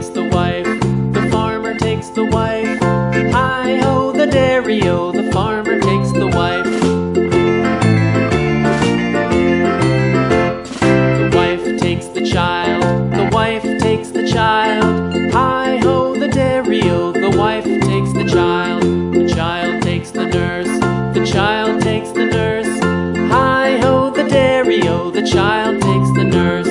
takes the wife, the farmer takes the wife. Hi-ho, the dairy-o, the farmer takes the wife. The wife takes the child, the wife takes the child. Hi-ho, the dairy-o, the wife takes the child. The child takes the nurse, the child takes the nurse. Hi-ho, the dairy-o, the child takes the nurse.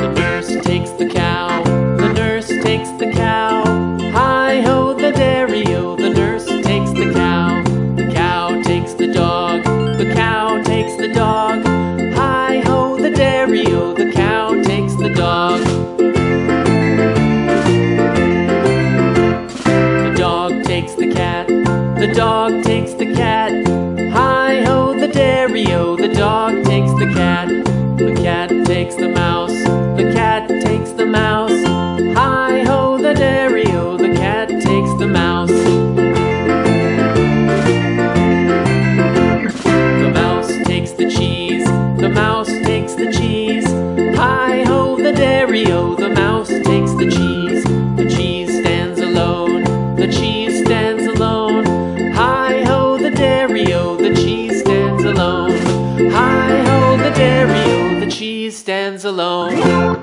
The nurse takes the cow, the nurse takes the cow. Hi-ho, the dairy-o, the nurse takes the cow. The cow takes the dog, the cow takes the dog. Hi-ho, the dairy-o, the cow takes the dog. The dog takes the cat, the dog takes the cat. Hi-ho, the dairy-o, the dog takes the cat. The cat takes the mouse, the cat takes the mouse. Hi-ho, the dairy-o, the cat takes the mouse. The mouse takes the cheese, the mouse takes the cheese. Hi-ho, the dairy-o, the mouse takes the cheese. The cheese stands alone, the cheese stands alone. Hi-ho, the dairy-o, the cheese stands alone. Hi-ho, the dairy-o, the cheese stands alone.